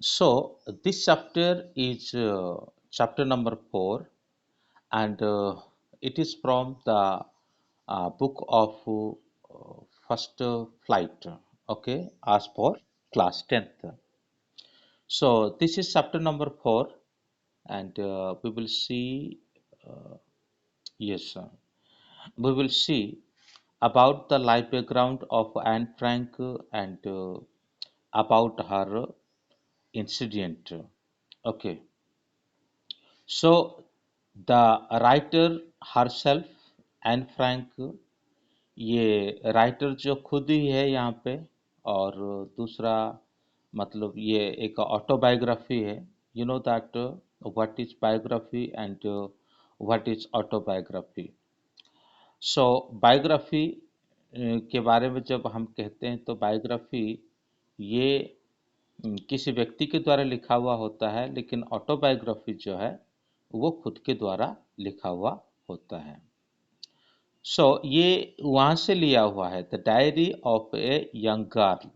So this chapter is chapter number 4, and it is from the book of First Flight. Okay, as for class 10th. So this is chapter number 4, and we will see. Uh, yes, we will see about the life background of Anne Frank and about her incident. Okay, so the writer herself Anne Frank, ये writer जो खुद ही है यहाँ पे, और दूसरा मतलब ये एक ऑटोबायोग्राफी है. You know that what is biography and what is autobiography. So biography के बारे में जब हम कहते हैं तो बायोग्राफी ये किसी व्यक्ति के द्वारा लिखा हुआ होता है, लेकिन ऑटोबायोग्राफी जो है वो खुद के द्वारा लिखा हुआ होता है. सो ये वहाँ से लिया हुआ है, the diary of a young girl.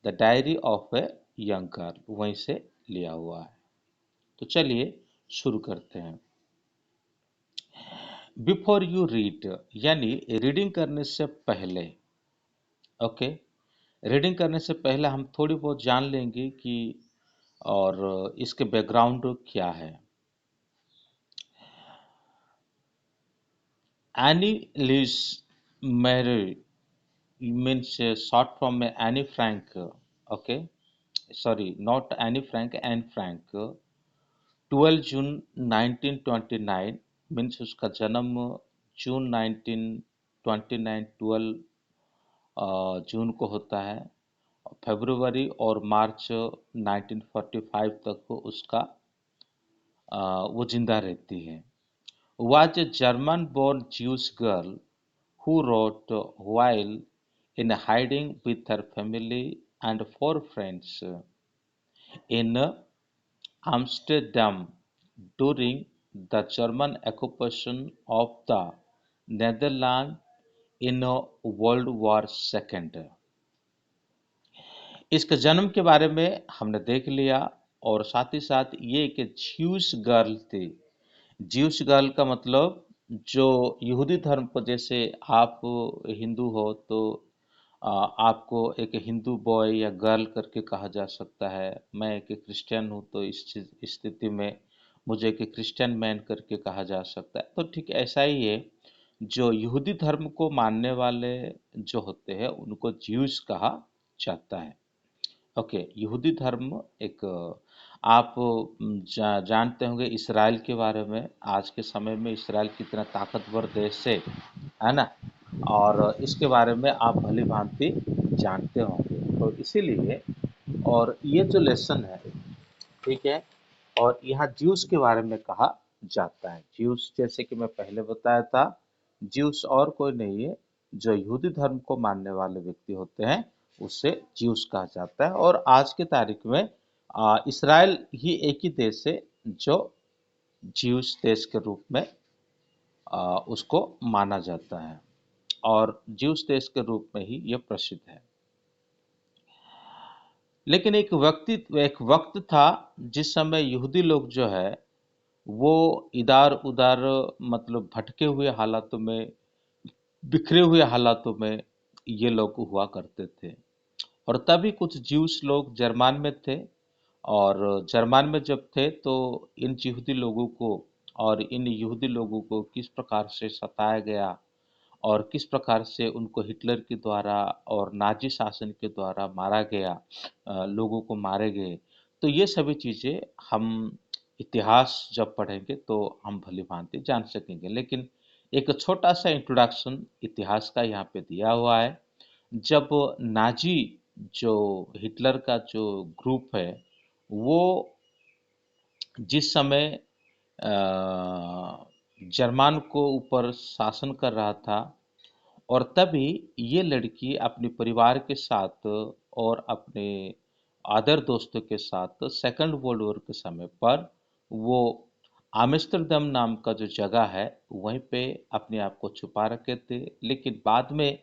The diary of a young girl वहीं से लिया हुआ है. तो चलिए शुरू करते हैं. बिफोर यू रीड, यानी रीडिंग करने से पहले. ओके, रीडिंग करने से पहले हम थोड़ी बहुत जान लेंगे कि और इसके बैकग्राउंड क्या है. Annelies Marie means short from Annie Frank. Okay, sorry, not Annie Frank, Anne Frank. 12 June 1929 means उसका जन्म जून 1929 12 जून को होता है. फरवरी और मार्च 1945 तक उसका वो जिंदा रहती है. Was a German born Jewish girl who wrote while in hiding with her family and four friends in Amsterdam during the German occupation of the Netherlands in World War II. इसके जन्म के बारे में हमने देख लिया, और साथ ही साथ ये कि ज्यूस गर्ल थी. ज्यूस गर्ल का मतलब जो यहूदी धर्म को, जैसे आप हिंदू हो तो आपको एक हिंदू बॉय या गर्ल करके कहा जा सकता है. मैं एक क्रिश्चियन हूँ तो इस स्थिति में मुझे एक क्रिश्चियन मैन करके कहा जा सकता है. तो ठीक ऐसा ही है, जो यहूदी धर्म को मानने वाले जो होते हैं उनको ज्यूस कहा जाता है. ओके, यहूदी धर्म एक आप जानते होंगे इसराइल के बारे में. आज के समय में इसराइल कितना ताकतवर देश है ना, और इसके बारे में आप भली भांति जानते होंगे. तो इसीलिए और ये जो लेसन है, ठीक है, और यहाँ ज्यूस के बारे में कहा जाता है. ज्यूस जैसे कि मैं पहले बताया था, ज्यूस और कोई नहीं है, जो यहूदी धर्म को मानने वाले व्यक्ति होते हैं उससे ज्यूस कहा जाता है. और आज की तारीख में इसराइल ही एक ही देश है जो ज्यूस देश के रूप में उसको माना जाता है, और ज्यूस देश के रूप में ही यह प्रसिद्ध है. लेकिन एक वक्त था जिस समय यहूदी लोग जो है वो इधर उधर मतलब भटके हुए हालातों में, बिखरे हुए हालातों में ये लोग हुआ करते थे. और तभी कुछ ज्यूस लोग जर्मन में थे, और जर्मन में जब थे तो इन यहूदी लोगों को, और इन यहूदी लोगों को किस प्रकार से सताया गया और किस प्रकार से उनको हिटलर के द्वारा और नाजी शासन के द्वारा मारा गया, लोगों को मारे गए. तो ये सभी चीज़ें हम इतिहास जब पढ़ेंगे तो हम भली भांति जान सकेंगे. लेकिन एक छोटा सा इंट्रोडक्शन इतिहास का यहाँ पे दिया हुआ है. जब नाजी, जो हिटलर का जो ग्रुप है, वो जिस समय जर्मन को ऊपर शासन कर रहा था, और तभी ये लड़की अपने परिवार के साथ और अपने आदर दोस्तों के साथ सेकंड वर्ल्ड वॉर के समय पर वो आम्स्टरडम नाम का जो जगह है वहीं पे अपने आप को छुपा रखे थे. लेकिन बाद में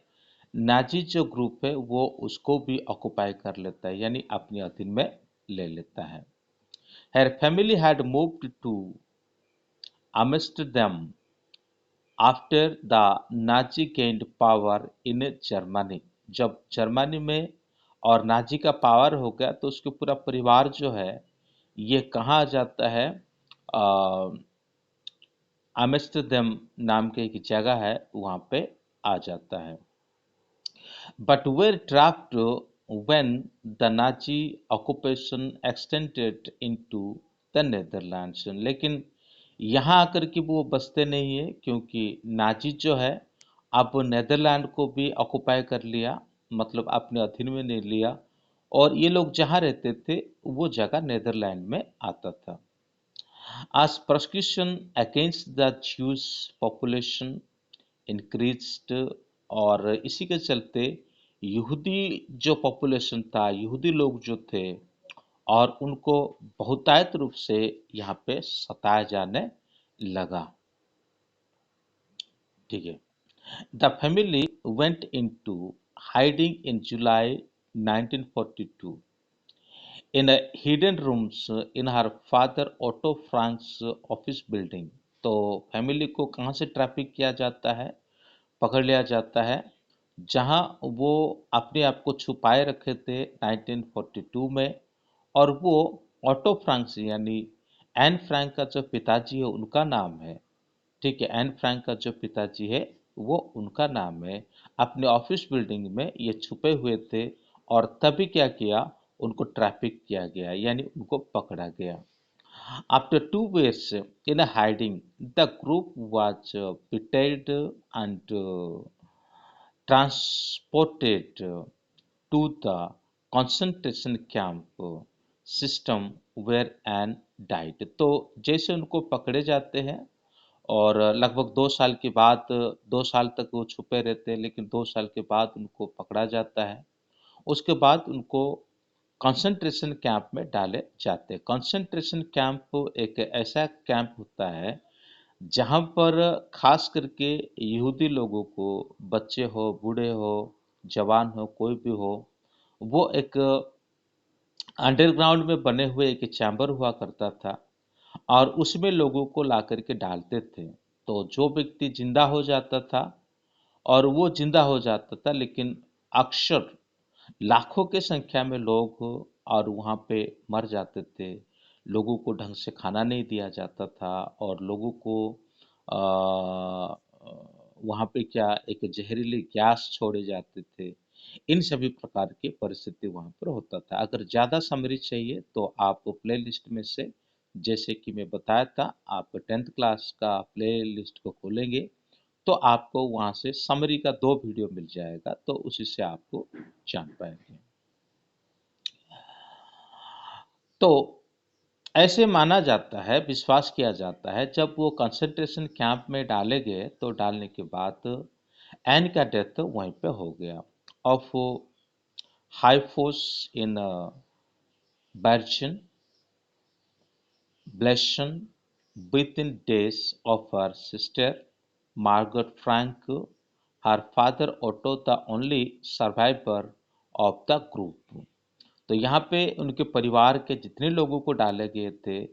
नाजी जो ग्रुप है वो उसको भी ऑक्युपाई कर लेता है, यानी अपने अधीन में ले लेता है। Her family had moved to Amsterdam after the Nazi gained power in Germany। जब जर्मनी में और नाजी का पावर हो गया तो उसके पूरा परिवार जो है ये कहाँ आ जाता है, एम्स्टर्डम नाम के एक जगह है वहाँ पे आ जाता है। but were trapped when the Nazi occupation extended into the Netherlands। लेकिन यहाँ आकर के वो बसते नहीं है क्योंकि नाजी जो है अब नेदरलैंड को भी ऑक्युपाई कर लिया, मतलब अपने अधीन में ले लिया, और ये लोग जहाँ रहते थे वो जगह नेदरलैंड में आता था। As persecution against the Jewish population increased, और इसी के चलते यहूदी जो पॉपुलेशन था, यहूदी लोग जो थे, और उनको बहुतायत रूप से यहाँ पे सताया जाने लगा। ठीक है। The family went into hiding in July 1942 in hidden rooms in her father auto francs office building. तो फैमिली को कहाँ से ट्रैफिक किया जाता है, पकड़ लिया जाता है, जहां वो अपने आप को छुपाए रखे थे 1942 में। और वो ऑटो फ्रांक यानी एन फ्रैंक का जो पिताजी है उनका नाम है। ठीक है, एन फ्रैंक का जो पिताजी है वो उनका नाम है। अपने ऑफिस बिल्डिंग में ये छुपे हुए थे और तभी क्या किया, उनको ट्रैफिक किया गया यानी उनको पकड़ा गया। After 2 years in a hiding, the group was betrayed and transported to the concentration camp system where Anne died। तो जैसे उनको पकड़े जाते हैं और लगभग 2 साल के बाद, 2 साल तक वो छुपे रहते हैं, लेकिन 2 साल के बाद उनको पकड़ा जाता है। उसके बाद उनको कंसंट्रेशन कैंप में डाले जाते हैं। कंसंट्रेशन कैंप एक ऐसा कैंप होता है जहाँ पर खास करके यहूदी लोगों को, बच्चे हो, बूढ़े हो, जवान हो, कोई भी हो, वो एक अंडरग्राउंड में बने हुए एक चैम्बर हुआ करता था और उसमें लोगों को ला करके डालते थे। तो जो व्यक्ति जिंदा हो जाता था, और वो जिंदा हो जाता था, लेकिन अक्सर लाखों के संख्या में लोग और वहाँ पे मर जाते थे। लोगों को ढंग से खाना नहीं दिया जाता था और लोगों को वहाँ पे क्या एक जहरीली गैस छोड़े जाते थे। इन सभी प्रकार की परिस्थिति वहाँ पर होता था। अगर ज़्यादा समरी चाहिए तो आप प्लेलिस्ट में से, जैसे कि मैं बताया था, आप 10th क्लास का प्लेलिस्ट को खोलेंगे तो आपको वहाँ से समरी का 2 वीडियो मिल जाएगा, तो उसी से आपको जान पाएंगे। तो ऐसे माना जाता है, विश्वास किया जाता है, जब वो कंसंट्रेशन कैंप में डाले गए तो डालने के बाद एन का डेथ वहीं पे हो गया। ऑफ हाइफोस in Bergen Blession within days of her sister Margaret Frank, her father Otto the only survivor of the group। तो यहाँ पे उनके परिवार के जितने लोगों को डाले गए थे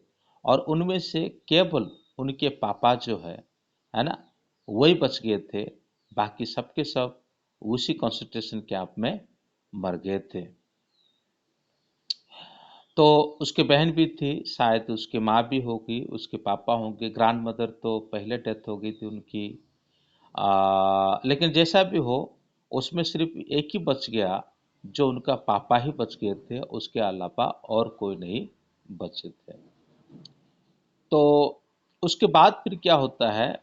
और उनमें से केवल उनके पापा जो है ना, वही बच गए थे। बाकी सब के सब उसी कंसंट्रेशन कैंप में मर गए थे। तो उसके बहन भी थी, शायद उसकी माँ भी होगी, उसके पापा होंगे, ग्रैंड मदर तो पहले डेथ हो गई थी उनकी। लेकिन जैसा भी हो, उसमें सिर्फ एक ही बच गया, जो उनका पापा ही बच गए थे, उसके अलावा और कोई नहीं बचे थे। तो उसके बाद फिर क्या होता है,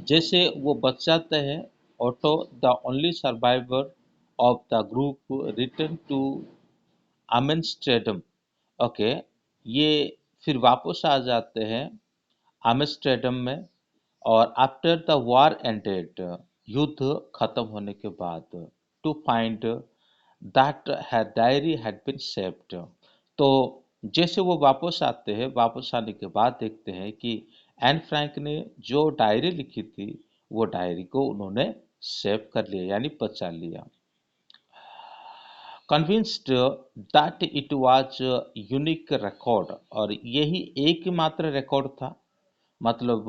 जैसे वो बच जाते हैं, Otto the only survivor of the group return to Amsterdam. Okay, ये फिर वापस आ जाते हैं आमेस्टर्डम में। और आफ्टर द वॉर एंडेड, युद्ध खत्म होने के बाद, to find that her diary had been saved. तो जैसे वो वापस आते हैं, वापस आने के बाद देखते हैं कि एन फ्रैंक ने जो डायरी लिखी थी वो डायरी को उन्होंने सेव कर लिया यानी बचा लिया। convinced that it was a unique record, और यही एकमात्र रिकॉर्ड था। मतलब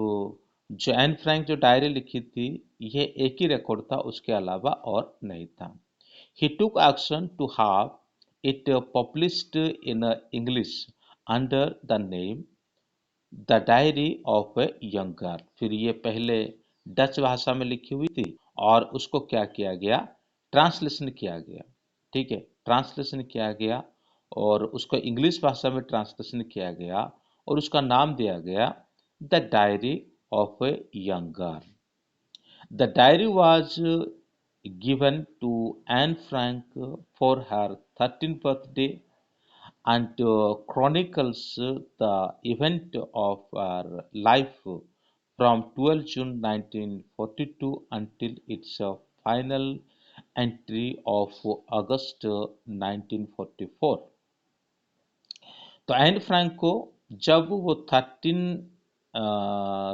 जो एन फ्रैंक जो डायरी लिखी थी, ये एक ही रिकॉर्ड था, उसके अलावा और नहीं था। He took action to have it published in English under the name the diary of a young girl. फिर ये पहले डच भाषा में लिखी हुई थी और उसको क्या किया गया, ट्रांसलेशन किया गया। ठीक है, ट्रांसलेशन किया गया और उसको इंग्लिश भाषा में ट्रांसलेशन किया गया और उसका नाम दिया गया the diary of a young girl. The diary was given to Anne Frank for her 13th birthday and chronicles the event of our life from 12 June 1942 until its final entry of August 1944। तो Anne Frank को जब वो 13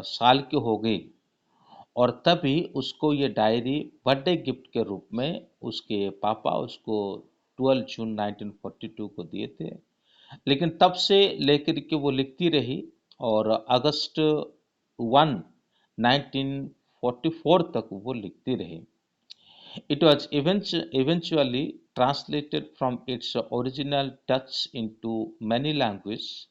साल की हो गई और तभी उसको ये डायरी बर्थडे गिफ्ट के रूप में उसके पापा उसको 12 जून 1942 को दिए थे। लेकिन तब से लेकर के वो लिखती रही और अगस्त 1944 तक वो लिखती रही। It was eventually translated from its original Dutch into many languages,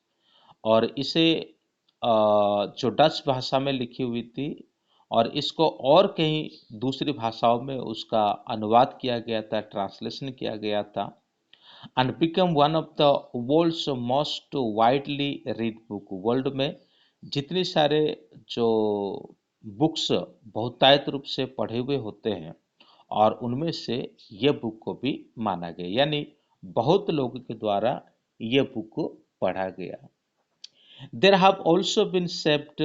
और इसे जो डच भाषा में लिखी हुई थी और इसको और कई दूसरी भाषाओं में उसका अनुवाद किया गया था, ट्रांसलेशन किया गया था, and become one of the world's most widely read book। World में जितनी सारे जो बुक्स बहुतायत रूप से पढ़े हुए होते हैं और उनमें से ये बुक को भी माना गया, यानी बहुत लोगों के द्वारा ये बुक को पढ़ा गया। There have also been saved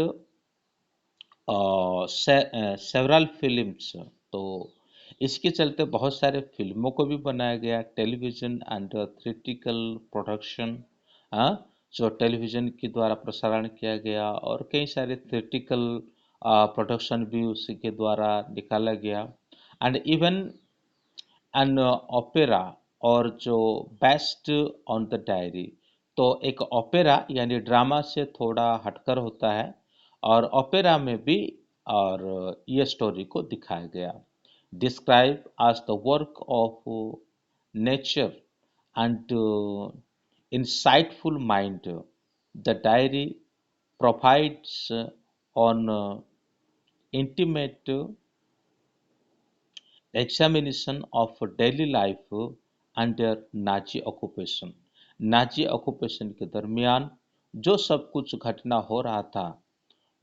several films. तो इसके चलते बहुत सारे फिल्मों को भी बनाया गया, टेलीविजन एंड थिएट्रिकल प्रोडक्शन, जो टेलीविजन के द्वारा प्रसारण किया गया और कई सारे थिएट्रिकल प्रोडक्शन भी उसी के द्वारा निकाला गया। एंड इवन एन ओपेरा, और जो बेस्ड ऑन द डायरी, तो एक ओपेरा यानी ड्रामा से थोड़ा हटकर होता है और ओपेरा में भी और ये स्टोरी को दिखाया गया। Describe as the work of nature and insightful mind, the diary provides on intimate examination of daily life under Nazi occupation. Nazi occupation के दरमियान जो सब कुछ घटना हो रहा था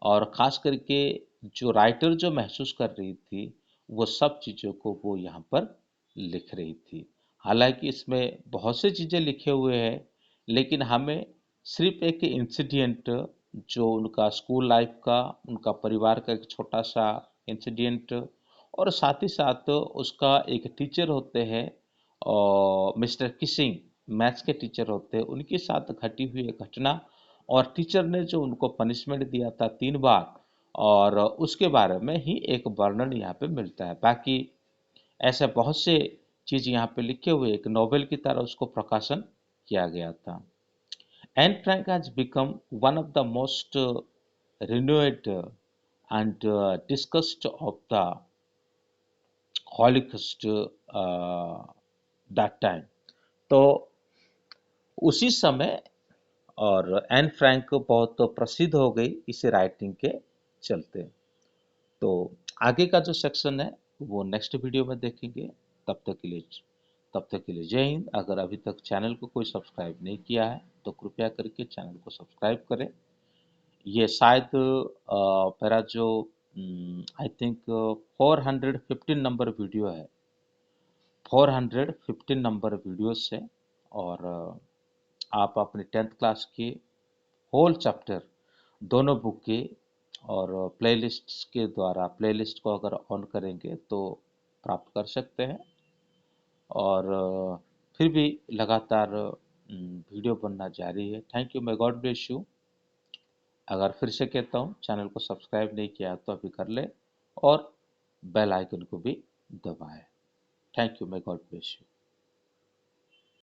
और ख़ास करके जो राइटर जो महसूस कर रही थी, वो सब चीज़ों को वो यहाँ पर लिख रही थी। हालांकि इसमें बहुत से चीज़ें लिखे हुए हैं, लेकिन हमें सिर्फ एक इंसिडेंट जो उनका स्कूल लाइफ का, उनका परिवार का एक छोटा सा इंसिडेंट और साथ ही साथ उसका एक टीचर होते हैं और मिस्टर किसिंग, मैथ्स के टीचर होते हैं, उनके साथ घटी हुई एक घटना और टीचर ने जो उनको पनिशमेंट दिया था 3 बार, और उसके बारे में ही एक वर्णन यहाँ पे मिलता है। बाकी ऐसे बहुत से चीज़ यहाँ पे लिखे हुए एक नोवेल की तरह उसको प्रकाशन किया गया था। Anne Frank has become one of the most renowned and discussed of the Holocaust that time. तो उसी समय और एन फ्रैंक बहुत प्रसिद्ध हो गई इस राइटिंग के चलते। तो आगे का जो सेक्शन है वो नेक्स्ट वीडियो में देखेंगे। तब तक के लिए जय हिंद। अगर अभी तक चैनल को कोई सब्सक्राइब नहीं किया है तो कृपया करके चैनल को सब्सक्राइब करें। ये शायद मेरा जो आई थिंक 415 नंबर वीडियो है, 415 नंबर वीडियो से, और आप अपने 10th क्लास के होल चैप्टर दोनों बुक के और प्लेलिस्ट के द्वारा, प्लेलिस्ट को अगर ऑन करेंगे तो प्राप्त कर सकते हैं। और फिर भी लगातार वीडियो बनना जारी है। Thank you, may God bless you. अगर फिर से कहता हूँ, चैनल को सब्सक्राइब नहीं किया तो अभी कर ले और बेल आइकन को भी दबाएं। Thank you, may God bless you.